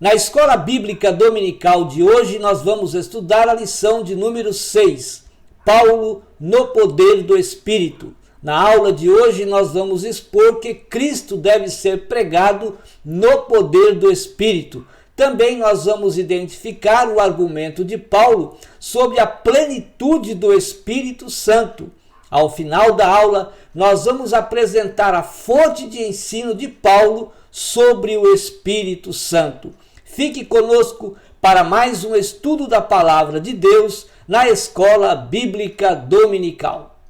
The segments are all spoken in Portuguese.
Na Escola Bíblica Dominical de hoje, nós vamos estudar a lição de número 6, Paulo no poder do Espírito. Na aula de hoje, nós vamos expor que Cristo deve ser pregado no poder do Espírito. Também nós vamos identificar o argumento de Paulo sobre a plenitude do Espírito Santo. Ao final da aula, nós vamos apresentar a fonte de ensino de Paulo sobre o Espírito Santo. Fique conosco para mais um estudo da Palavra de Deus na Escola Bíblica Dominical.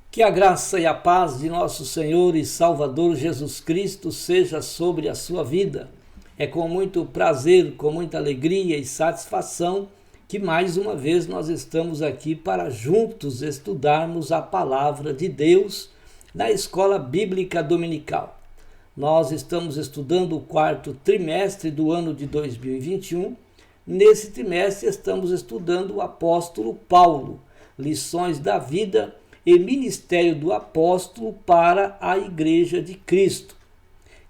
Que a graça e a paz de nosso Senhor e Salvador Jesus Cristo seja sobre a sua vida. É com muito prazer, com muita alegria e satisfação que mais uma vez nós estamos aqui para juntos estudarmos a Palavra de Deus na Escola Bíblica Dominical. Nós estamos estudando o quarto trimestre do ano de 2021. Nesse trimestre estamos estudando o apóstolo Paulo, lições da vida e ministério do apóstolo para a Igreja de Cristo.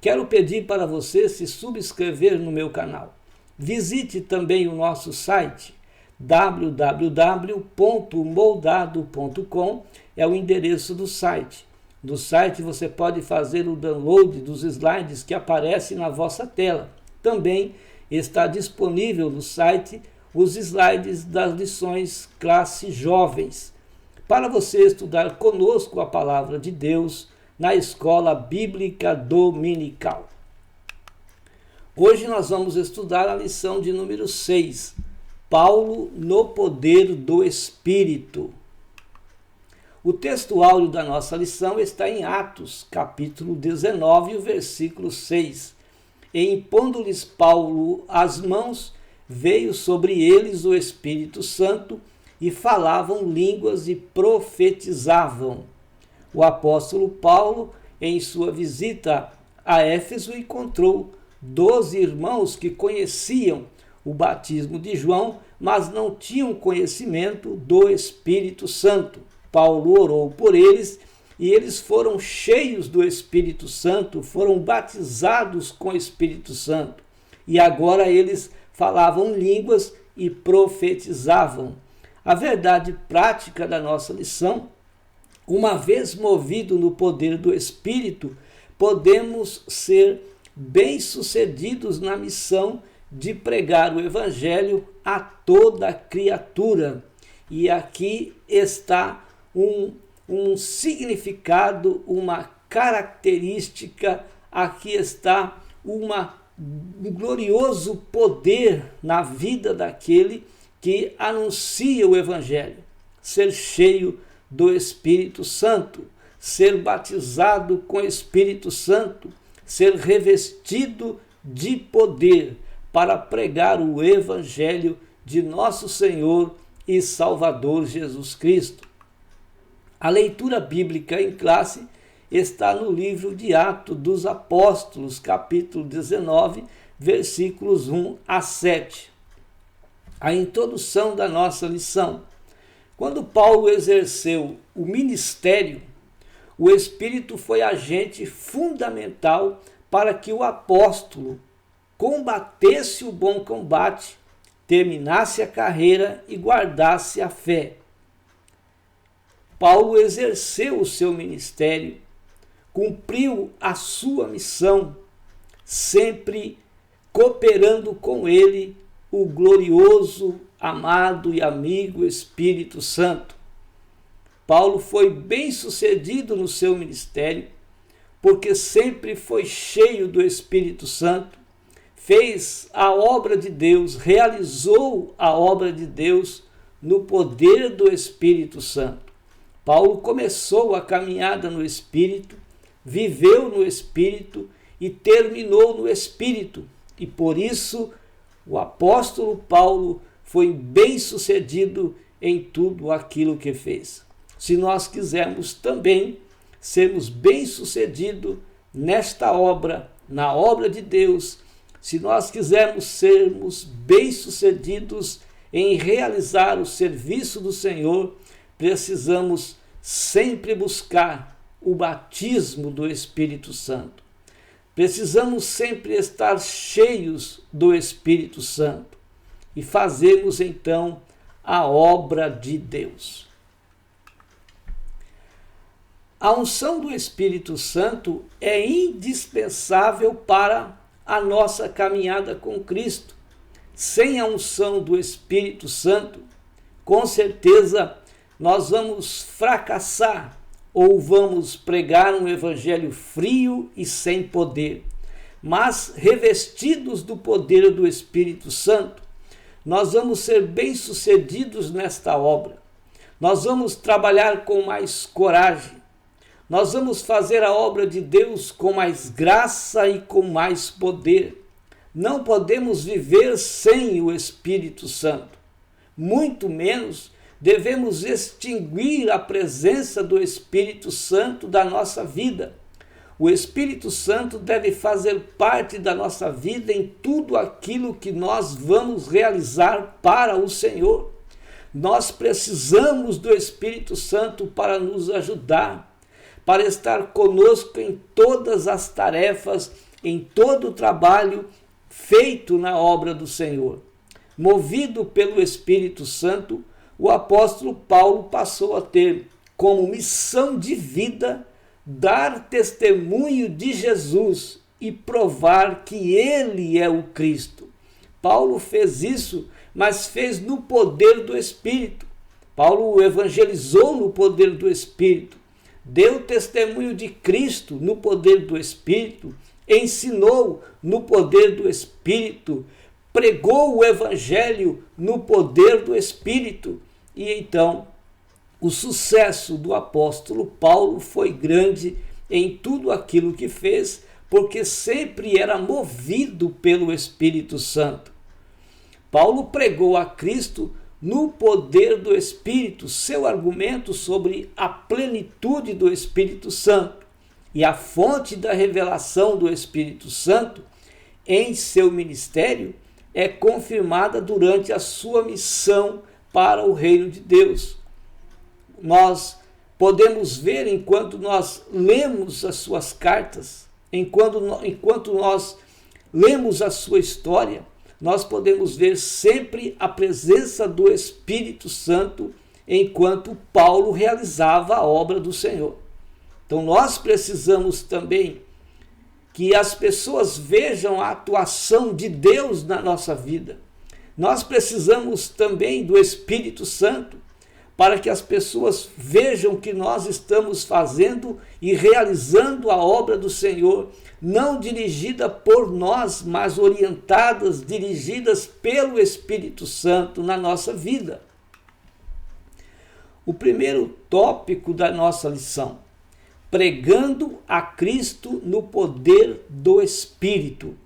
Quero pedir para você se subscrever no meu canal. Visite também o nosso site www.moldado.com, é o endereço do site. No site você pode fazer o download dos slides que aparecem na vossa tela. Também está disponível no site os slides das lições classe jovens, para você estudar conosco a Palavra de Deus na Escola Bíblica Dominical. Hoje nós vamos estudar a lição de número 6, Paulo no poder do Espírito. O texto áureo da nossa lição está em Atos, capítulo 19, versículo 6. E impondo-lhes Paulo as mãos, veio sobre eles o Espírito Santo, e falavam línguas e profetizavam. O apóstolo Paulo, em sua visita a Éfeso, encontrou 12 irmãos que conheciam o batismo de João, mas não tinham conhecimento do Espírito Santo. Paulo orou por eles e eles foram cheios do Espírito Santo, foram batizados com o Espírito Santo. E agora eles falavam línguas e profetizavam. A verdade prática da nossa lição: uma vez movido no poder do Espírito, podemos ser bem-sucedidos na missão de pregar o Evangelho a toda criatura. E aqui está um significado, uma característica, aqui está um glorioso poder na vida daquele que anuncia o Evangelho. Ser cheio do Espírito Santo, ser batizado com o Espírito Santo, ser revestido de poder para pregar o Evangelho de nosso Senhor e Salvador Jesus Cristo. A leitura bíblica em classe está no livro de Atos dos Apóstolos, capítulo 19, versículos 1 a 7. A introdução da nossa lição. Quando Paulo exerceu o ministério, o Espírito foi agente fundamental para que o apóstolo combatesse o bom combate, terminasse a carreira e guardasse a fé. Paulo exerceu o seu ministério, cumpriu a sua missão, sempre cooperando com ele o glorioso, amado e amigo Espírito Santo. Paulo foi bem-sucedido no seu ministério, porque sempre foi cheio do Espírito Santo, fez a obra de Deus, realizou a obra de Deus no poder do Espírito Santo. Paulo começou a caminhada no Espírito, viveu no Espírito e terminou no Espírito. E por isso o apóstolo Paulo foi bem-sucedido em tudo aquilo que fez. Se nós quisermos também sermos bem-sucedidos nesta obra, na obra de Deus, se nós quisermos sermos bem-sucedidos em realizar o serviço do Senhor, precisamos sempre buscar o batismo do Espírito Santo. Precisamos sempre estar cheios do Espírito Santo e fazermos então a obra de Deus. A unção do Espírito Santo é indispensável para a nossa caminhada com Cristo. Sem a unção do Espírito Santo, com certeza nós vamos fracassar ou vamos pregar um evangelho frio e sem poder. Mas revestidos do poder do Espírito Santo, nós vamos ser bem-sucedidos nesta obra. Nós vamos trabalhar com mais coragem. Nós vamos fazer a obra de Deus com mais graça e com mais poder. Não podemos viver sem o Espírito Santo. Muito menos devemos extinguir a presença do Espírito Santo da nossa vida. O Espírito Santo deve fazer parte da nossa vida em tudo aquilo que nós vamos realizar para o Senhor. Nós precisamos do Espírito Santo para nos ajudar, para estar conosco em todas as tarefas, em todo o trabalho feito na obra do Senhor. Movido pelo Espírito Santo, o apóstolo Paulo passou a ter como missão de vida dar testemunho de Jesus e provar que ele é o Cristo. Paulo fez isso, mas fez no poder do Espírito. Paulo evangelizou no poder do Espírito, deu testemunho de Cristo no poder do Espírito, ensinou no poder do Espírito, pregou o Evangelho no poder do Espírito. E então, o sucesso do apóstolo Paulo foi grande em tudo aquilo que fez, porque sempre era movido pelo Espírito Santo. Paulo pregou a Cristo no poder do Espírito, seu argumento sobre a plenitude do Espírito Santo e a fonte da revelação do Espírito Santo em seu ministério é confirmada durante a sua missão para o reino de Deus. Nós podemos ver, enquanto nós lemos as suas cartas, enquanto nós lemos a sua história, nós podemos ver sempre a presença do Espírito Santo enquanto Paulo realizava a obra do Senhor. Então nós precisamos também que as pessoas vejam a atuação de Deus na nossa vida. Nós precisamos também do Espírito Santo para que as pessoas vejam que nós estamos fazendo e realizando a obra do Senhor, não dirigida por nós, mas orientadas, dirigidas pelo Espírito Santo na nossa vida. O primeiro tópico da nossa lição: pregando a Cristo no poder do Espírito.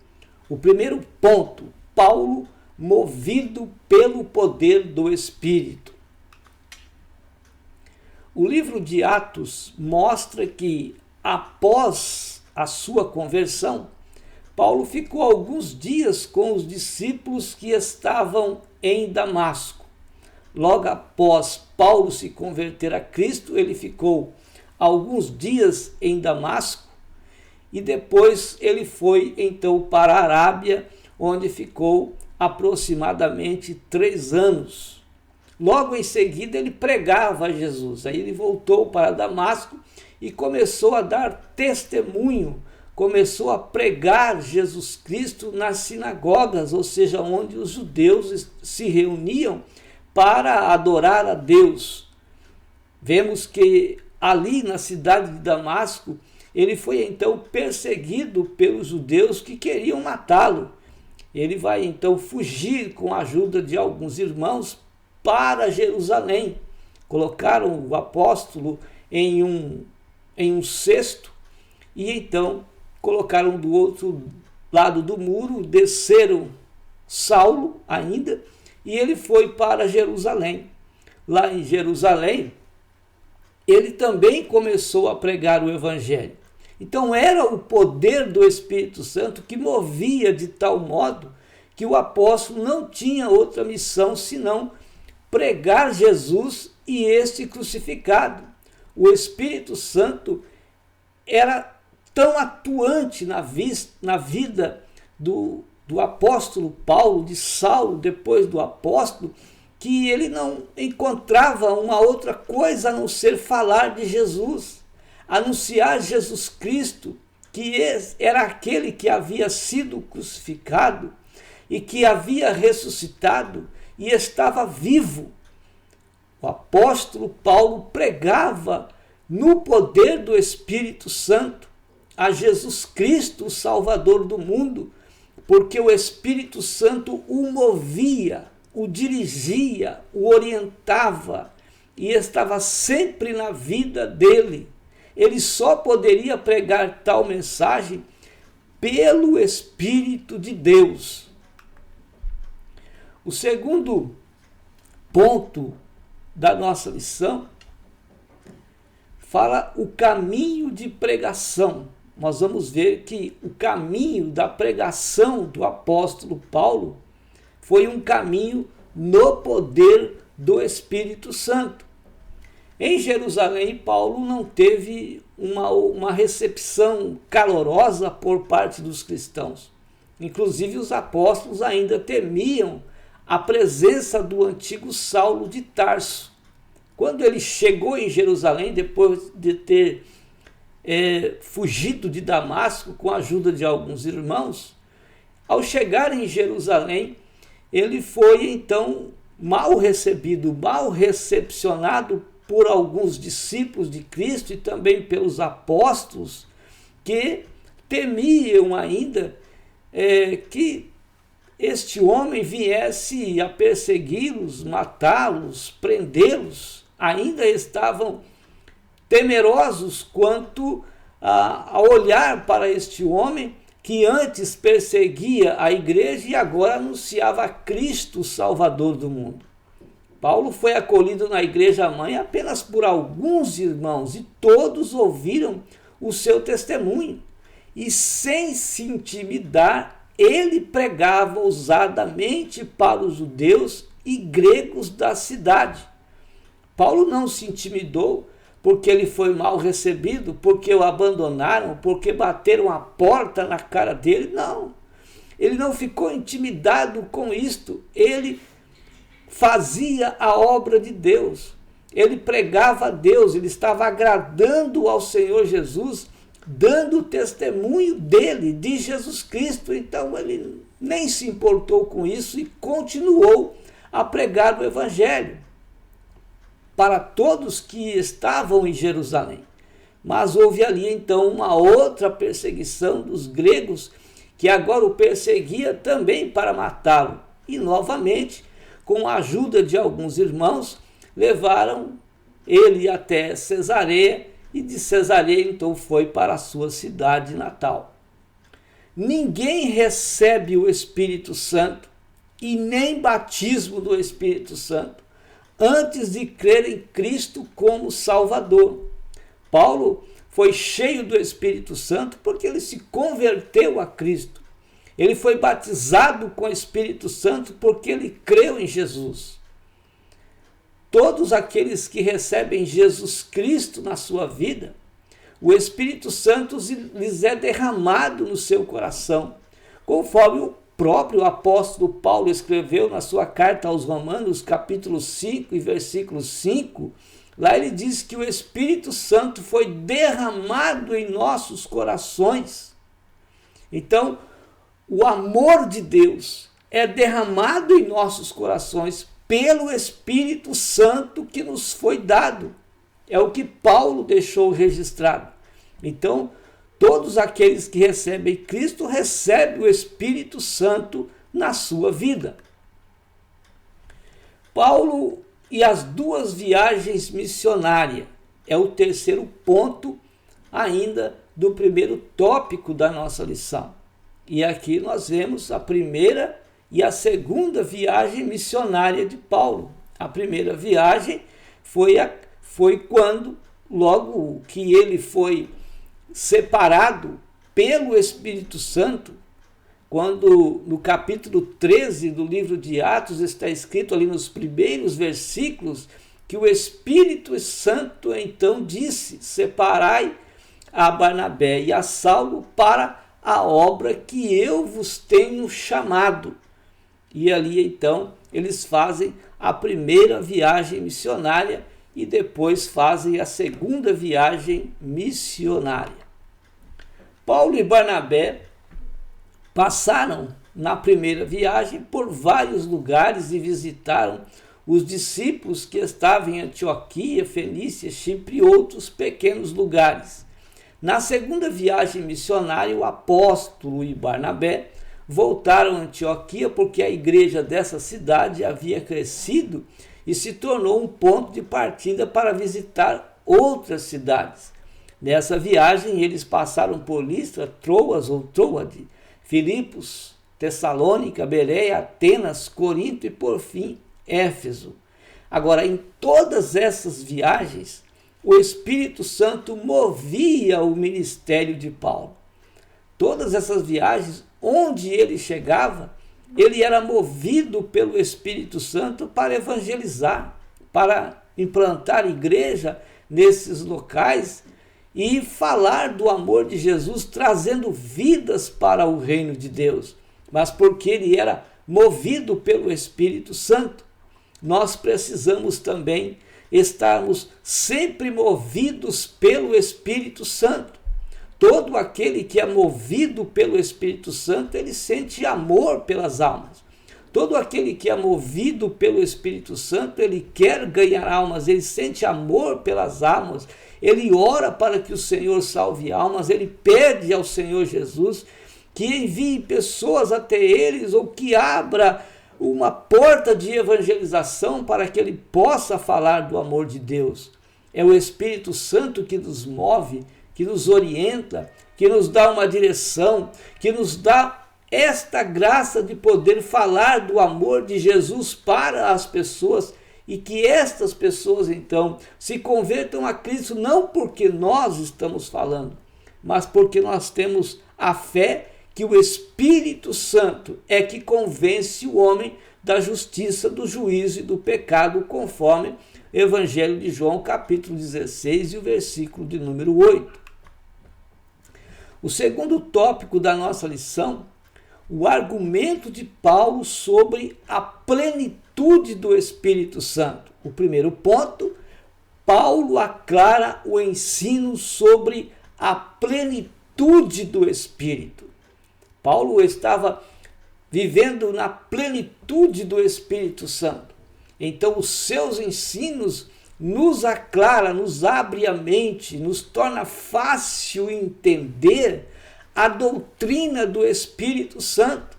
O primeiro ponto: Paulo movido pelo poder do Espírito. O livro de Atos mostra que, após a sua conversão, Paulo ficou alguns dias com os discípulos que estavam em Damasco. Logo após Paulo se converter a Cristo, ele ficou alguns dias em Damasco e depois ele foi então para a Arábia, onde ficou aproximadamente 3 anos. Logo em seguida ele pregava a Jesus. Aí ele voltou para Damasco e começou a dar testemunho, começou a pregar Jesus Cristo nas sinagogas, ou seja, onde os judeus se reuniam para adorar a Deus. Vemos que ali na cidade de Damasco, ele foi então perseguido pelos judeus que queriam matá-lo. Ele vai então fugir com a ajuda de alguns irmãos para Jerusalém. Colocaram o apóstolo em um cesto e então colocaram do outro lado do muro, desceram Saulo ainda e ele foi para Jerusalém. Lá em Jerusalém, ele também começou a pregar o Evangelho. Então era o poder do Espírito Santo que movia de tal modo que o apóstolo não tinha outra missão senão pregar Jesus e este crucificado. O Espírito Santo era tão atuante na vida do apóstolo Paulo, de Saulo, depois do apóstolo, que ele não encontrava uma outra coisa a não ser falar de Jesus, anunciar Jesus Cristo, que era aquele que havia sido crucificado e que havia ressuscitado e estava vivo. O apóstolo Paulo pregava no poder do Espírito Santo a Jesus Cristo, o Salvador do mundo, porque o Espírito Santo o movia, o dirigia, o orientava e estava sempre na vida dele. Ele só poderia pregar tal mensagem pelo Espírito de Deus. O segundo ponto da nossa lição fala o caminho de pregação. Nós vamos ver que o caminho da pregação do apóstolo Paulo foi um caminho no poder do Espírito Santo. Em Jerusalém, Paulo não teve uma recepção calorosa por parte dos cristãos. Inclusive, os apóstolos ainda temiam a presença do antigo Saulo de Tarso. Quando ele chegou em Jerusalém, depois de ter fugido de Damasco com a ajuda de alguns irmãos, ao chegar em Jerusalém, ele foi então mal recebido, mal recepcionado por alguns discípulos de Cristo e também pelos apóstolos, que temiam ainda que este homem viesse a persegui-los, matá-los, prendê-los. Ainda estavam temerosos quanto a olhar para este homem que antes perseguia a igreja e agora anunciava Cristo, o Salvador do mundo. Paulo foi acolhido na igreja mãe apenas por alguns irmãos e todos ouviram o seu testemunho. E sem se intimidar, ele pregava ousadamente para os judeus e gregos da cidade. Paulo não se intimidou porque ele foi mal recebido, porque o abandonaram, porque bateram a porta na cara dele. Não, ele não ficou intimidado com isto. Ele fazia a obra de Deus, ele pregava a Deus, ele estava agradando ao Senhor Jesus, dando testemunho dele, de Jesus Cristo. Então ele nem se importou com isso e continuou a pregar o Evangelho para todos que estavam em Jerusalém. Mas houve ali então uma outra perseguição dos gregos, que agora o perseguia também para matá-lo. E novamente, com a ajuda de alguns irmãos, levaram ele até Cesareia, e de Cesareia então foi para a sua cidade natal. Ninguém recebe o Espírito Santo e nem batismo do Espírito Santo antes de crer em Cristo como Salvador. Paulo foi cheio do Espírito Santo porque ele se converteu a Cristo. Ele foi batizado com o Espírito Santo porque ele creu em Jesus. Todos aqueles que recebem Jesus Cristo na sua vida, o Espírito Santo lhes é derramado no seu coração, conforme o próprio apóstolo Paulo escreveu na sua carta aos Romanos, capítulo 5 e versículo 5, lá ele diz que o Espírito Santo foi derramado em nossos corações. Então, o amor de Deus é derramado em nossos corações pelo Espírito Santo que nos foi dado. É o que Paulo deixou registrado. Então, todos aqueles que recebem Cristo recebem o Espírito Santo na sua vida. Paulo e as 2 viagens missionárias é o terceiro ponto ainda do primeiro tópico da nossa lição. E aqui nós vemos a primeira e a segunda viagem missionária de Paulo. A primeira viagem foi quando, logo que ele foi separado pelo Espírito Santo, quando no capítulo 13 do livro de Atos está escrito ali nos primeiros versículos que o Espírito Santo então disse: separai a Barnabé e a Saulo para a obra que eu vos tenho chamado. E ali então eles fazem a primeira viagem missionária e depois fazem a segunda viagem missionária. Paulo e Barnabé passaram na primeira viagem por vários lugares e visitaram os discípulos que estavam em Antioquia, Fenícia, Chipre e outros pequenos lugares. Na segunda viagem missionária, o apóstolo e Barnabé voltaram a Antioquia porque a igreja dessa cidade havia crescido e se tornou um ponto de partida para visitar outras cidades. Nessa viagem, eles passaram por Listra, Troas ou Troade, Filipos, Tessalônica, Bereia, Atenas, Corinto e, por fim, Éfeso. Agora, em todas essas viagens, o Espírito Santo movia o ministério de Paulo. Todas essas viagens, onde ele chegava, ele era movido pelo Espírito Santo para evangelizar, para implantar igreja nesses locais e falar do amor de Jesus, trazendo vidas para o reino de Deus. Mas porque ele era movido pelo Espírito Santo, nós precisamos também estarmos sempre movidos pelo Espírito Santo. Todo aquele que é movido pelo Espírito Santo, ele sente amor pelas almas. Todo aquele que é movido pelo Espírito Santo, ele quer ganhar almas, ele sente amor pelas almas, ele ora para que o Senhor salve almas, ele pede ao Senhor Jesus que envie pessoas até eles ou que abra uma porta de evangelização para que ele possa falar do amor de Deus. É o Espírito Santo que nos move, que nos orienta, que nos dá uma direção, que nos dá esta graça de poder falar do amor de Jesus para as pessoas e que estas pessoas então se convertam a Cristo não porque nós estamos falando, mas porque nós temos a fé que o Espírito Santo é que convence o homem da justiça, do juízo e do pecado, conforme Evangelho de João, capítulo 16 e o versículo de número 8. O segundo tópico da nossa lição, o argumento de Paulo sobre a plenitude do Espírito Santo. O primeiro ponto, Paulo aclara o ensino sobre a plenitude do Espírito. Paulo estava vivendo na plenitude do Espírito Santo. Então, os seus ensinos nos aclara, nos abre a mente, nos torna fácil entender a doutrina do Espírito Santo.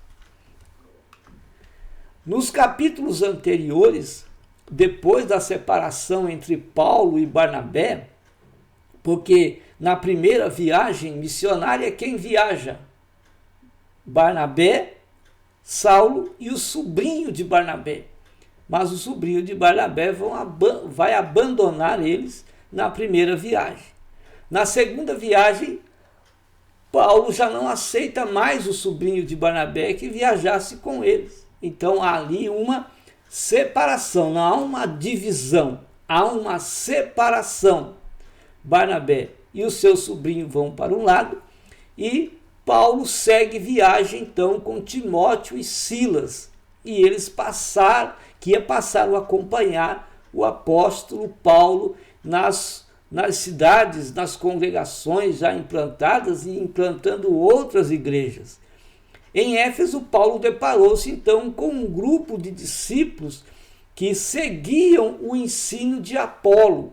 Nos capítulos anteriores, depois da separação entre Paulo e Barnabé, porque na primeira viagem missionária quem viaja? Barnabé, Saulo e o sobrinho de Barnabé. Mas o sobrinho de Barnabé vai abandonar eles na primeira viagem. Na segunda viagem, Paulo já não aceita mais o sobrinho de Barnabé que viajasse com eles. Então há ali uma separação, não há uma divisão, há uma separação. Barnabé e o seu sobrinho vão para um lado e Paulo segue viagem então com Timóteo e Silas. E eles passaram a acompanhar o apóstolo Paulo nas cidades, nas congregações já implantadas e implantando outras igrejas. Em Éfeso, Paulo deparou-se então com um grupo de discípulos que seguiam o ensino de Apolo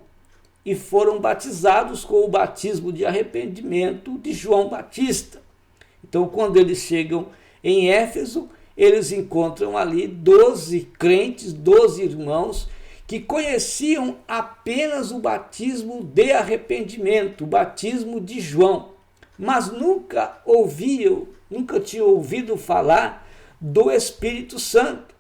e foram batizados com o batismo de arrependimento de João Batista. Então, quando eles chegam em Éfeso, eles encontram ali 12 crentes, 12 irmãos, que conheciam apenas o batismo de arrependimento, o batismo de João, mas nunca tinham ouvido falar do Espírito Santo.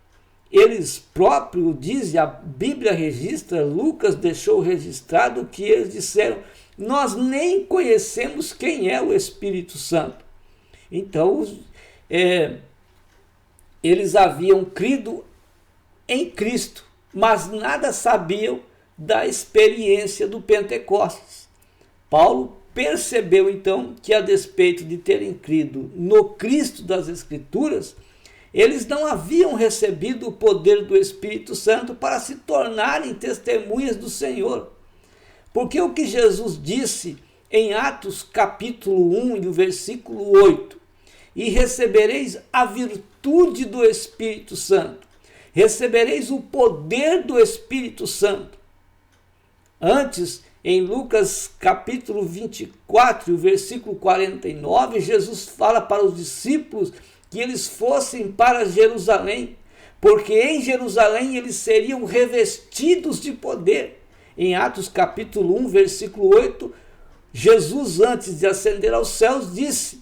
Eles próprios dizem, a Bíblia registra, Lucas deixou registrado que eles disseram, nós nem conhecemos quem é o Espírito Santo. Então, eles haviam crido em Cristo, mas nada sabiam da experiência do Pentecostes. Paulo percebeu então que, a despeito de terem crido no Cristo das Escrituras, eles não haviam recebido o poder do Espírito Santo para se tornarem testemunhas do Senhor. Porque o que Jesus disse em Atos capítulo 1 e o versículo 8, e recebereis a virtude do Espírito Santo, recebereis o poder do Espírito Santo. Antes, em Lucas capítulo 24, versículo 49, Jesus fala para os discípulos que eles fossem para Jerusalém, porque em Jerusalém eles seriam revestidos de poder. Em Atos capítulo 1, versículo 8, Jesus, antes de ascender aos céus, disse: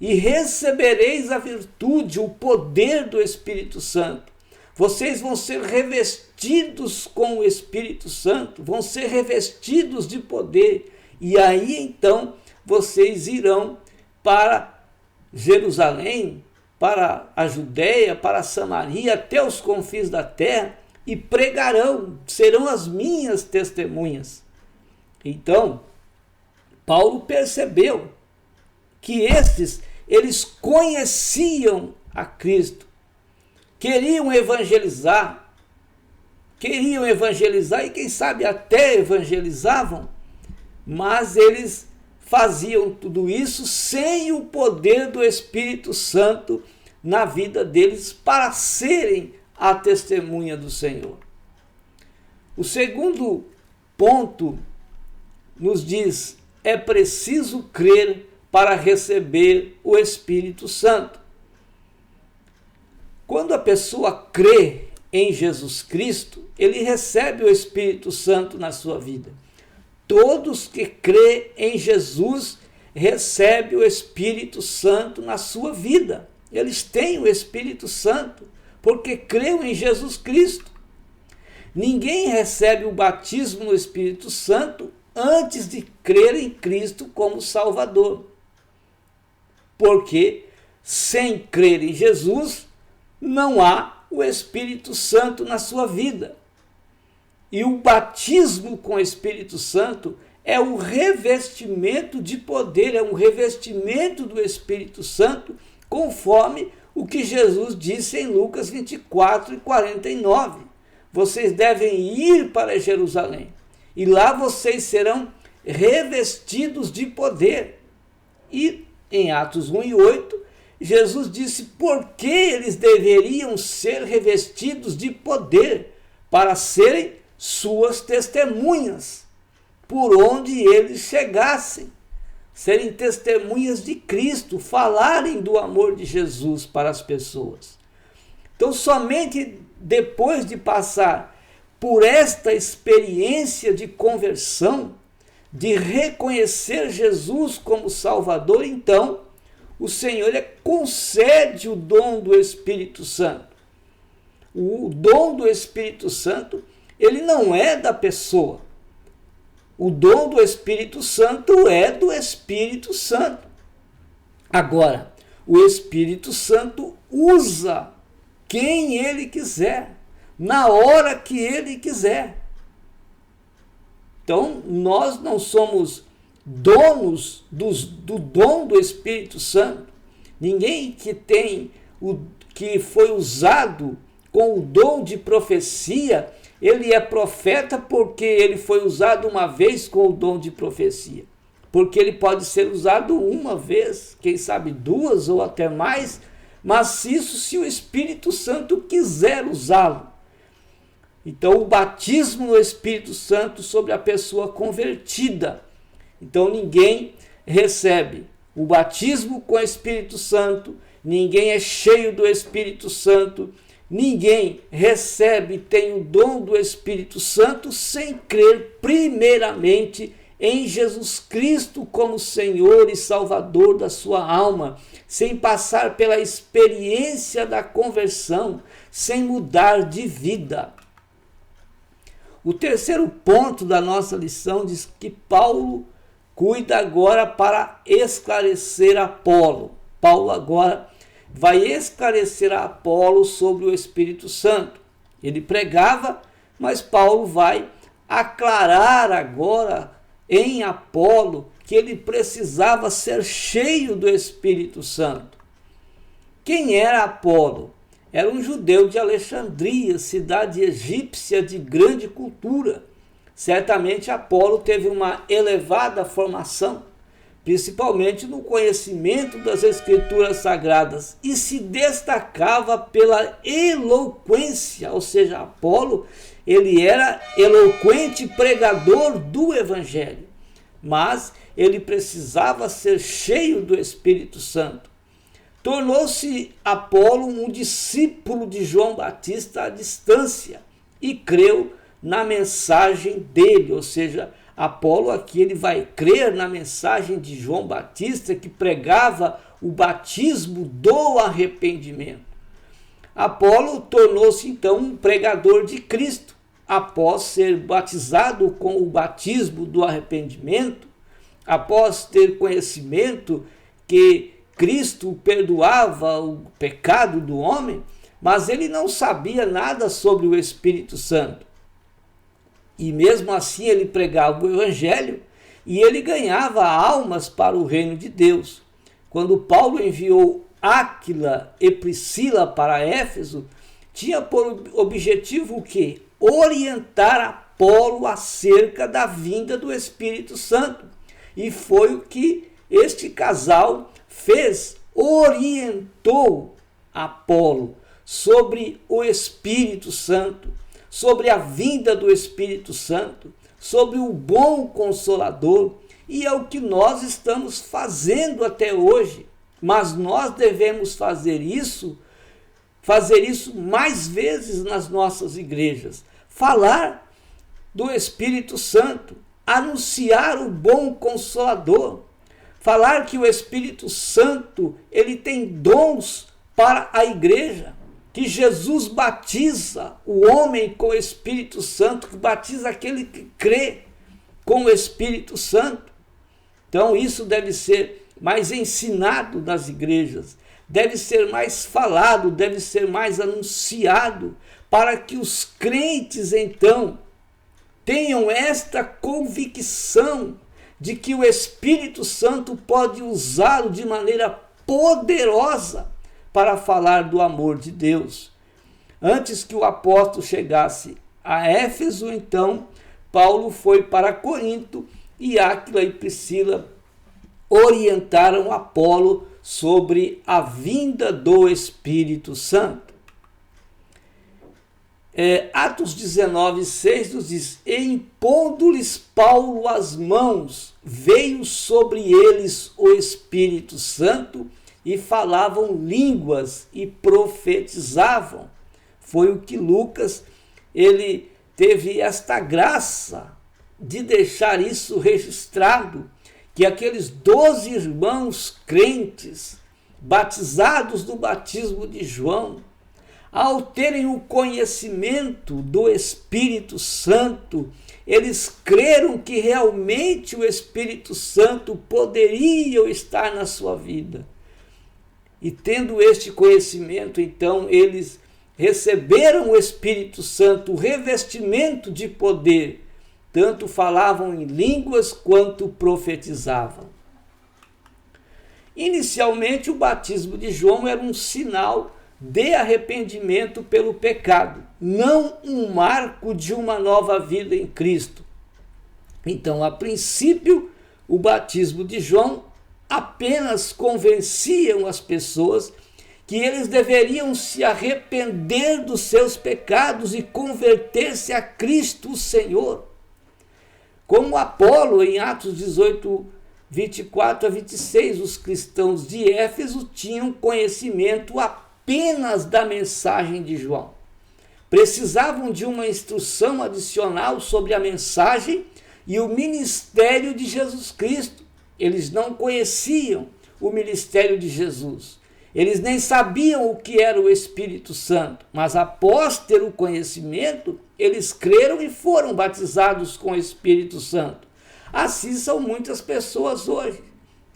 e recebereis a virtude, o poder do Espírito Santo. Vocês vão ser revestidos com o Espírito Santo, vão ser revestidos de poder. E aí então vocês irão para Jerusalém, para a Judéia, para a Samaria, até os confins da terra, e pregarão, serão as minhas testemunhas. Então, Paulo percebeu que eles conheciam a Cristo, queriam evangelizar e quem sabe até evangelizavam, mas eles faziam tudo isso sem o poder do Espírito Santo na vida deles para serem a testemunha do Senhor. O segundo ponto nos diz: é preciso crer para receber o Espírito Santo. Quando a pessoa crê em Jesus Cristo, ele recebe o Espírito Santo na sua vida. Todos que crêem em Jesus recebem o Espírito Santo na sua vida. Eles têm o Espírito Santo porque creem em Jesus Cristo. Ninguém recebe o batismo no Espírito Santo antes de crer em Cristo como Salvador. Porque sem crer em Jesus, não há o Espírito Santo na sua vida. E o batismo com o Espírito Santo é o revestimento de poder, é um revestimento do Espírito Santo, conforme o que Jesus disse em Lucas 24 e 49. Vocês devem ir para Jerusalém, e lá vocês serão revestidos de poder. E em Atos 1 e 8, Jesus disse por que eles deveriam ser revestidos de poder para serem suas testemunhas, por onde eles chegassem, serem testemunhas de Cristo, falarem do amor de Jesus para as pessoas. Então, somente depois de passar por esta experiência de conversão, de reconhecer Jesus como Salvador, então o Senhor concede o dom do Espírito Santo. O dom do Espírito Santo, ele não é da pessoa. O dom do Espírito Santo é do Espírito Santo. Agora, o Espírito Santo usa quem ele quiser, na hora que ele quiser. Então, nós não somos donos do dom do Espírito Santo. Ninguém que foi usado com o dom de profecia, ele é profeta porque ele foi usado uma vez com o dom de profecia. Porque ele pode ser usado uma vez, quem sabe duas ou até mais, mas isso se o Espírito Santo quiser usá-lo. Então, o batismo no Espírito Santo sobre a pessoa convertida. Então, ninguém recebe o batismo com o Espírito Santo, ninguém é cheio do Espírito Santo, ninguém recebe, tem o dom do Espírito Santo sem crer primeiramente em Jesus Cristo como Senhor e Salvador da sua alma, sem passar pela experiência da conversão, sem mudar de vida. O terceiro ponto da nossa lição diz que Paulo cuida agora para esclarecer Apolo. Paulo agora vai esclarecer a Apolo sobre o Espírito Santo. Ele pregava, mas Paulo vai aclarar agora em Apolo que ele precisava ser cheio do Espírito Santo. Quem era Apolo? Era um judeu de Alexandria, cidade egípcia de grande cultura. Certamente Apolo teve uma elevada formação, principalmente no conhecimento das Escrituras Sagradas, e se destacava pela eloquência, ou seja, Apolo, ele era eloquente pregador do Evangelho, mas ele precisava ser cheio do Espírito Santo. Tornou-se Apolo um discípulo de João Batista à distância e creu na mensagem dele, ou seja, Apolo aqui ele vai crer na mensagem de João Batista que pregava o batismo do arrependimento. Apolo tornou-se então um pregador de Cristo. Após ser batizado com o batismo do arrependimento, após ter conhecimento que Cristo perdoava o pecado do homem, mas ele não sabia nada sobre o Espírito Santo. E mesmo assim ele pregava o Evangelho e ele ganhava almas para o reino de Deus. Quando Paulo enviou Áquila e Priscila para Éfeso, tinha por objetivo o quê? Orientar Apolo acerca da vinda do Espírito Santo. E foi o que este casal fez, orientou Apolo sobre o Espírito Santo, sobre a vinda do Espírito Santo, sobre o bom Consolador, e é o que nós estamos fazendo até hoje. Mas nós devemos fazer isso mais vezes nas nossas igrejas. Falar do Espírito Santo, anunciar o bom Consolador, falar que o Espírito Santo ele tem dons para a igreja, que Jesus batiza o homem com o Espírito Santo, que batiza aquele que crê com o Espírito Santo. Então isso deve ser mais ensinado nas igrejas, deve ser mais falado, deve ser mais anunciado, para que os crentes então tenham esta convicção de que o Espírito Santo pode usá-lo de maneira poderosa para falar do amor de Deus. Antes que o apóstolo chegasse a Éfeso, então, Paulo foi para Corinto e Áquila e Priscila orientaram Apolo sobre a vinda do Espírito Santo. Atos 19:6 nos diz: e impondo-lhes Paulo as mãos, veio sobre eles o Espírito Santo e falavam línguas e profetizavam. Foi o que Lucas, ele teve esta graça de deixar isso registrado, que aqueles 12 irmãos crentes, batizados no batismo de João, ao terem o conhecimento do Espírito Santo, eles creram que realmente o Espírito Santo poderia estar na sua vida. E tendo este conhecimento, então, eles receberam o Espírito Santo, o revestimento de poder, tanto falavam em línguas quanto profetizavam. Inicialmente, o batismo de João era um sinal de arrependimento pelo pecado, não um marco de uma nova vida em Cristo. Então, a princípio, o batismo de João apenas convenciam as pessoas que eles deveriam se arrepender dos seus pecados e converter-se a Cristo o Senhor. Como Apolo, em Atos 18, 24 a 26, os cristãos de Éfeso tinham conhecimento apenas da mensagem de João. Precisavam de uma instrução adicional sobre a mensagem e o ministério de Jesus Cristo. Eles não conheciam o ministério de Jesus. Eles nem sabiam o que era o Espírito Santo, mas após ter o conhecimento, eles creram e foram batizados com o Espírito Santo. Assim são muitas pessoas hoje.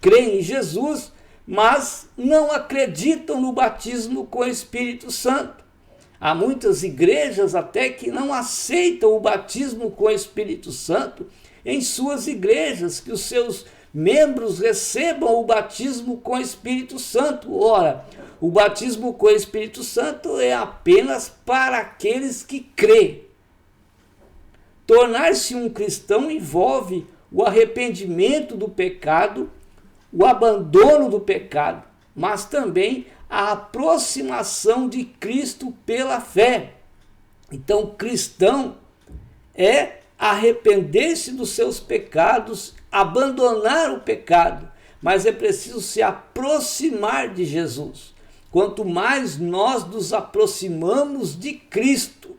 Creem em Jesus, mas não acreditam no batismo com o Espírito Santo. Há muitas igrejas até que não aceitam o batismo com o Espírito Santo em suas igrejas, que os seus membros recebam o batismo com o Espírito Santo. Ora, o batismo com o Espírito Santo é apenas para aqueles que crêem. Tornar-se um cristão envolve o arrependimento do pecado, o abandono do pecado, mas também a aproximação de Cristo pela fé. Então, cristão é arrepender-se dos seus pecados, abandonar o pecado, mas é preciso se aproximar de Jesus. Quanto mais nós nos aproximamos de Cristo,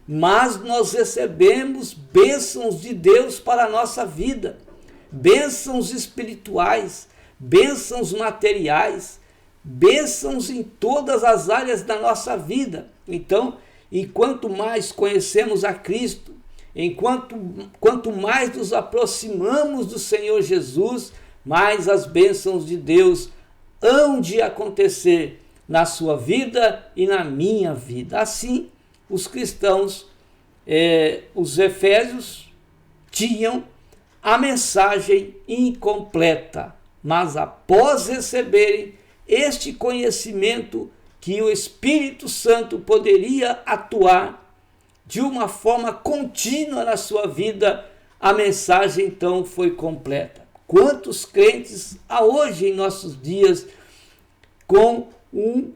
mais nós recebemos bênçãos de Deus para a nossa vida, bênçãos espirituais, bênçãos materiais, bênçãos em todas as áreas da nossa vida. Então, enquanto mais conhecemos a Cristo, quanto mais nos aproximamos do Senhor Jesus, mais as bênçãos de Deus hão de acontecer na sua vida e na minha vida. Assim, os cristãos, os efésios, tinham a mensagem incompleta, mas após receberem este conhecimento que o Espírito Santo poderia atuar de uma forma contínua na sua vida, a mensagem então foi completa. Quantos crentes há hoje em nossos dias com um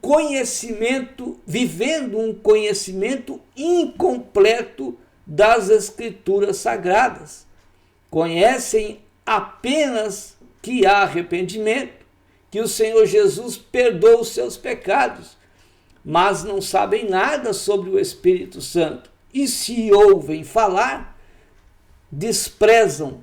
conhecimento, vivendo um conhecimento incompleto das Escrituras Sagradas? Conhecem apenas que há arrependimento, que o Senhor Jesus perdoa os seus pecados, mas não sabem nada sobre o Espírito Santo. E se ouvem falar, desprezam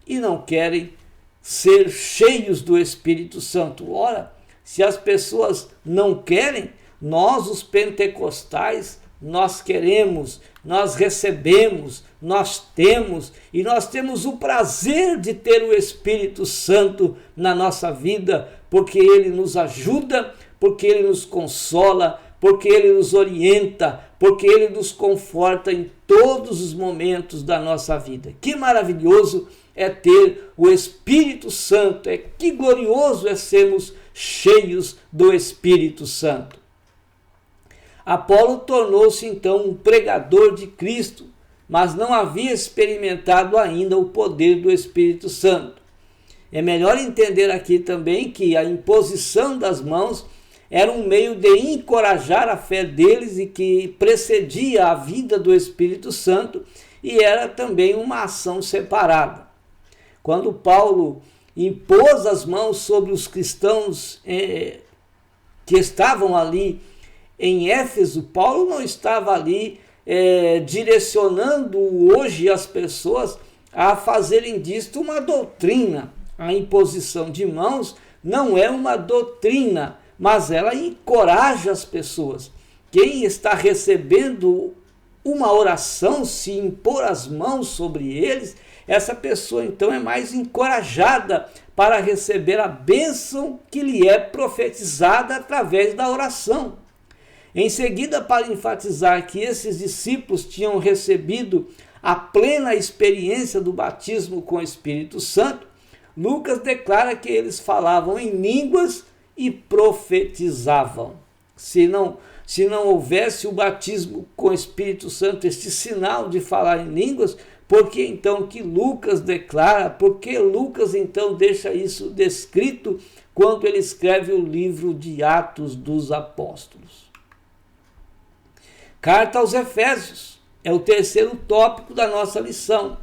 e não querem ser cheios do Espírito Santo. Ora, se as pessoas não querem, nós, os pentecostais, nós queremos, nós recebemos, nós temos, e nós temos o prazer de ter o Espírito Santo na nossa vida, porque ele nos ajuda, porque ele nos consola, porque ele nos orienta, porque ele nos conforta em todos os momentos da nossa vida. Que maravilhoso é ter o Espírito Santo, que glorioso é sermos cheios do Espírito Santo. Apolo tornou-se então um pregador de Cristo, mas não havia experimentado ainda o poder do Espírito Santo. É melhor entender aqui também que a imposição das mãos era um meio de encorajar a fé deles e que precedia a vinda do Espírito Santo, e era também uma ação separada. Quando Paulo impôs as mãos sobre os cristãos que estavam ali em Éfeso, Paulo não estava ali direcionando hoje as pessoas a fazerem disto uma doutrina. A imposição de mãos não é uma doutrina, mas ela encoraja as pessoas. Quem está recebendo uma oração, se impor as mãos sobre eles, essa pessoa então é mais encorajada para receber a bênção que lhe é profetizada através da oração. Em seguida, para enfatizar que esses discípulos tinham recebido a plena experiência do batismo com o Espírito Santo, Lucas declara que eles falavam em línguas e profetizavam. Se não houvesse o batismo com o Espírito Santo, este sinal de falar em línguas, por que então que Lucas declara, por que Lucas então deixa isso descrito quando ele escreve o livro de Atos dos Apóstolos? Carta aos Efésios é o terceiro tópico da nossa lição.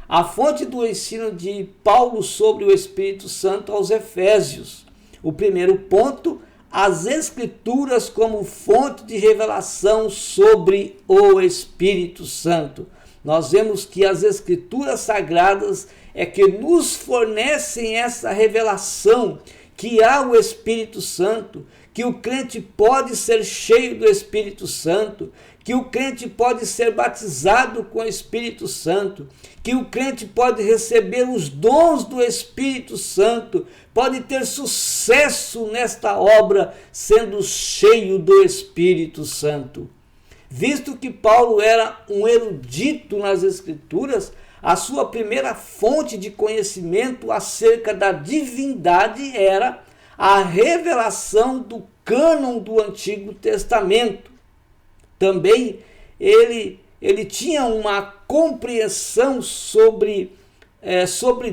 A fonte do ensino de Paulo sobre o Espírito Santo aos Efésios. O primeiro ponto, as Escrituras como fonte de revelação sobre o Espírito Santo. Nós vemos que as Escrituras Sagradas é que nos fornecem essa revelação, que há o Espírito Santo, que o crente pode ser cheio do Espírito Santo, que o crente pode ser batizado com o Espírito Santo, que o crente pode receber os dons do Espírito Santo, pode ter sucesso nesta obra sendo cheio do Espírito Santo. Visto que Paulo era um erudito nas Escrituras, a sua primeira fonte de conhecimento acerca da divindade era a revelação do cânon do Antigo Testamento. Também ele tinha uma compreensão sobre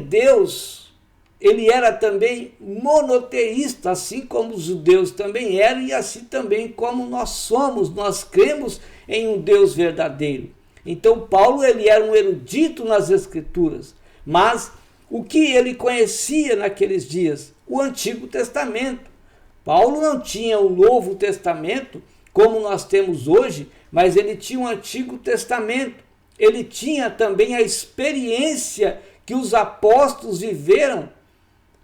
Deus. Ele era também monoteísta, assim como os judeus também eram, e assim também como nós somos. Nós cremos em um Deus verdadeiro. Então Paulo ele era um erudito nas Escrituras, mas o que ele conhecia naqueles dias? O Antigo Testamento. Paulo não tinha o Novo Testamento como nós temos hoje, mas ele tinha o Antigo Testamento. Ele tinha também a experiência que os apóstolos viveram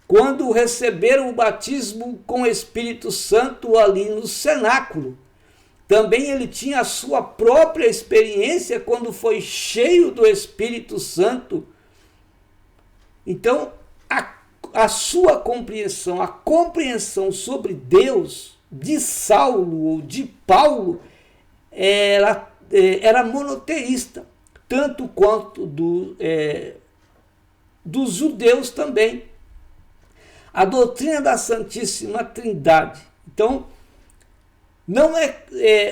quando receberam o batismo com o Espírito Santo ali no cenáculo. Também ele tinha a sua própria experiência quando foi cheio do Espírito Santo. Então, a sua compreensão, a compreensão sobre Deus de Saulo ou de Paulo era monoteísta, tanto quanto dos judeus também. A doutrina da Santíssima Trindade. Então,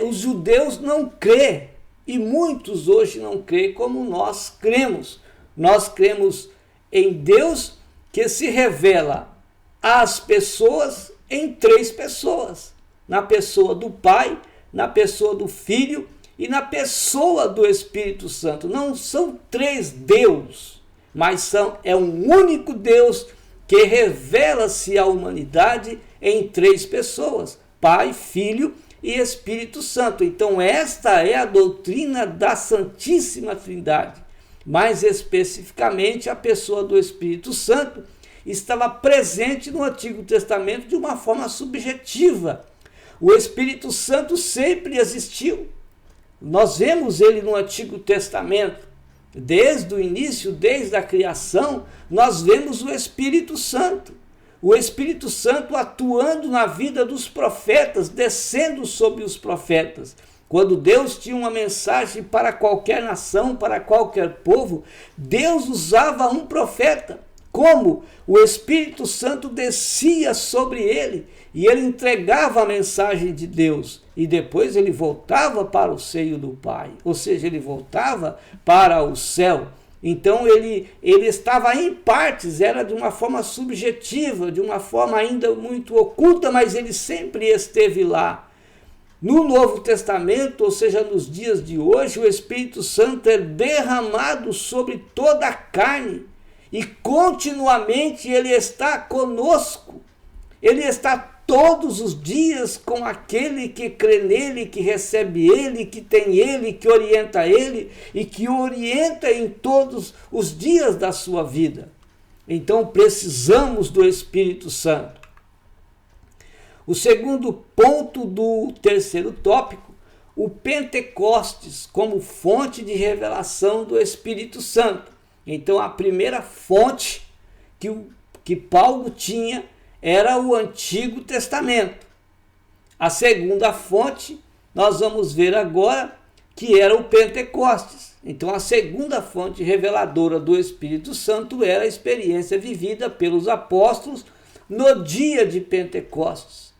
os judeus não crêem, e muitos hoje não creem como nós cremos. Nós cremos em Deus que se revela às pessoas em 3 pessoas. Na pessoa do Pai, na pessoa do Filho e na pessoa do Espírito Santo. Não são 3 deuses, mas é um único Deus que revela-se à humanidade em 3 pessoas, Pai, Filho e Espírito Santo. Então esta é a doutrina da Santíssima Trindade. Mais especificamente, a pessoa do Espírito Santo estava presente no Antigo Testamento de uma forma subjetiva. O Espírito Santo sempre existiu. Nós vemos ele no Antigo Testamento. Desde o início, desde a criação, nós vemos o Espírito Santo. O Espírito Santo atuando na vida dos profetas, descendo sobre os profetas. Quando Deus tinha uma mensagem para qualquer nação, para qualquer povo, Deus usava um profeta. Como o Espírito Santo descia sobre ele e ele entregava a mensagem de Deus. E depois ele voltava para o seio do Pai, ou seja, ele voltava para o céu. Então ele estava em partes, era de uma forma subjetiva, de uma forma ainda muito oculta, mas ele sempre esteve lá. No Novo Testamento, ou seja, nos dias de hoje, o Espírito Santo é derramado sobre toda a carne e continuamente ele está conosco. Ele está todos os dias com aquele que crê nele, que recebe ele, que tem ele, que orienta ele e que orienta em todos os dias da sua vida. Então precisamos do Espírito Santo. O segundo ponto do terceiro tópico, o Pentecostes como fonte de revelação do Espírito Santo. Então a primeira fonte que Paulo tinha era o Antigo Testamento. A segunda fonte, nós vamos ver agora, que era o Pentecostes. Então a segunda fonte reveladora do Espírito Santo era a experiência vivida pelos apóstolos no dia de Pentecostes.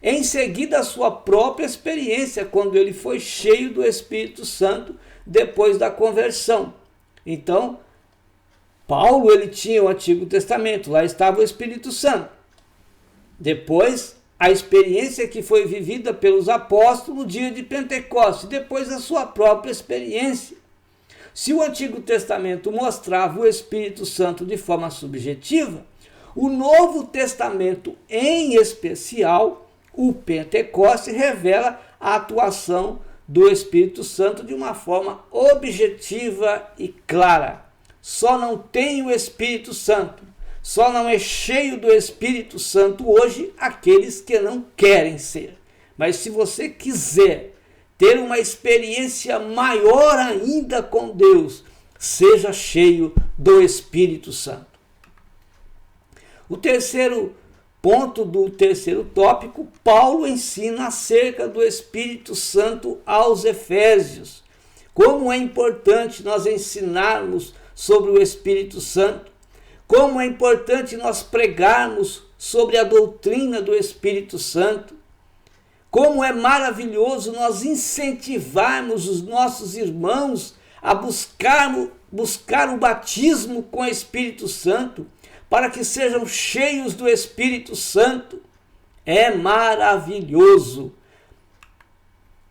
Em seguida, a sua própria experiência, quando ele foi cheio do Espírito Santo, depois da conversão. Então, Paulo ele tinha o Antigo Testamento, lá estava o Espírito Santo. Depois, a experiência que foi vivida pelos apóstolos no dia de Pentecostes, depois a sua própria experiência. Se o Antigo Testamento mostrava o Espírito Santo de forma subjetiva, o Novo Testamento, em especial, o Pentecostes, revela a atuação do Espírito Santo de uma forma objetiva e clara. Só não tem o Espírito Santo, só não é cheio do Espírito Santo hoje aqueles que não querem ser. Mas se você quiser ter uma experiência maior ainda com Deus, seja cheio do Espírito Santo. O terceiro ponto do terceiro tópico, Paulo ensina acerca do Espírito Santo aos Efésios. Como é importante nós ensinarmos sobre o Espírito Santo. Como é importante nós pregarmos sobre a doutrina do Espírito Santo. Como é maravilhoso nós incentivarmos os nossos irmãos a buscar o batismo com o Espírito Santo, para que sejam cheios do Espírito Santo. É maravilhoso.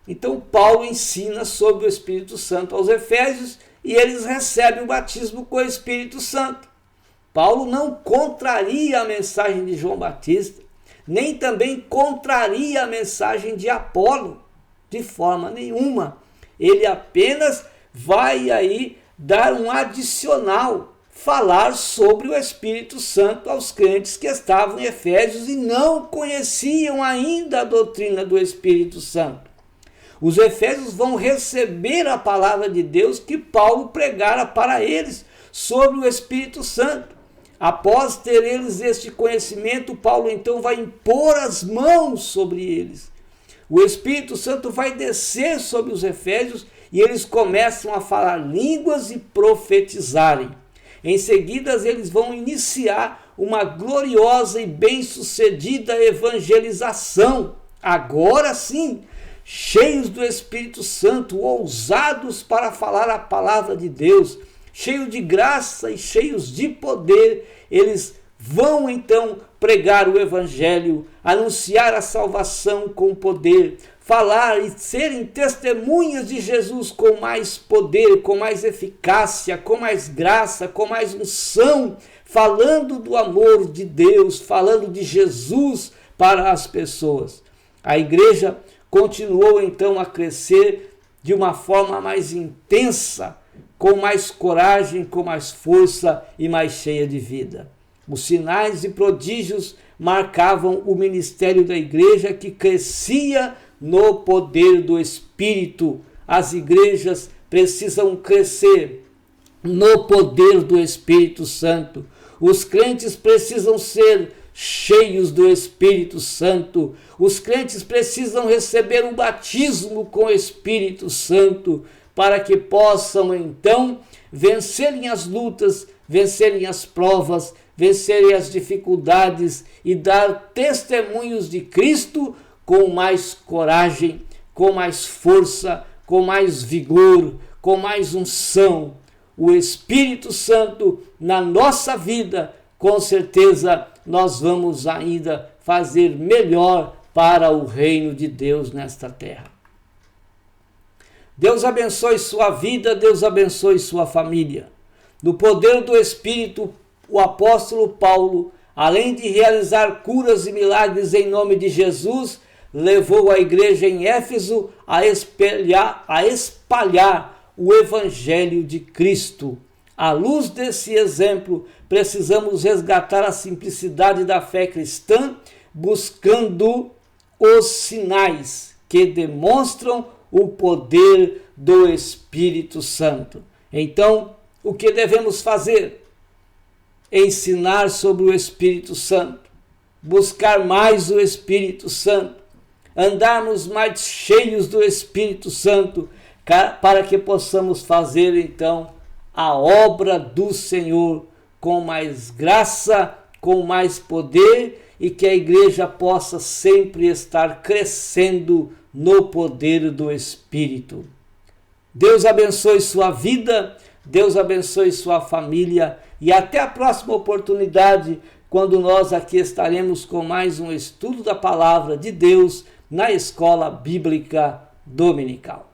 Então Paulo ensina sobre o Espírito Santo aos Efésios e eles recebem o batismo com o Espírito Santo. Paulo não contraria a mensagem de João Batista, nem também contraria a mensagem de Apolo, de forma nenhuma. Ele apenas vai aí dar um adicional, falar sobre o Espírito Santo aos crentes que estavam em Efésios e não conheciam ainda a doutrina do Espírito Santo. Os efésios vão receber a palavra de Deus que Paulo pregara para eles sobre o Espírito Santo. Após ter eles este conhecimento, Paulo então vai impor as mãos sobre eles. O Espírito Santo vai descer sobre os efésios e eles começam a falar línguas e profetizarem. Em seguida, eles vão iniciar uma gloriosa e bem-sucedida evangelização. Agora sim, cheios do Espírito Santo, ousados para falar a palavra de Deus, cheios de graça e cheios de poder, eles vão então pregar o Evangelho, anunciar a salvação com poder, falar e serem testemunhas de Jesus com mais poder, com mais eficácia, com mais graça, com mais unção, falando do amor de Deus, falando de Jesus para as pessoas. A igreja continuou então a crescer de uma forma mais intensa, com mais coragem, com mais força e mais cheia de vida. Os sinais e prodígios marcavam o ministério da igreja que crescia no poder do Espírito. As igrejas precisam crescer no poder do Espírito Santo. Os crentes precisam ser cheios do Espírito Santo. Os crentes precisam receber um batismo com o Espírito Santo para que possam então vencerem as lutas, vencerem as provas, vencerem as dificuldades e dar testemunhos de Cristo com mais coragem, com mais força, com mais vigor, com mais unção. O Espírito Santo na nossa vida, com certeza nós vamos ainda fazer melhor para o reino de Deus nesta terra. Deus abençoe sua vida, Deus abençoe sua família. No poder do Espírito, o apóstolo Paulo, além de realizar curas e milagres em nome de Jesus, levou a igreja em Éfeso a espalhar o Evangelho de Cristo. À luz desse exemplo, precisamos resgatar a simplicidade da fé cristã, buscando os sinais que demonstram o poder do Espírito Santo. Então, o que devemos fazer? Ensinar sobre o Espírito Santo, buscar mais o Espírito Santo, andarmos mais cheios do Espírito Santo, para que possamos fazer então a obra do Senhor com mais graça, com mais poder, e que a igreja possa sempre estar crescendo no poder do Espírito. Deus abençoe sua vida, Deus abençoe sua família e até a próxima oportunidade, quando nós aqui estaremos com mais um estudo da Palavra de Deus na Escola Bíblica Dominical.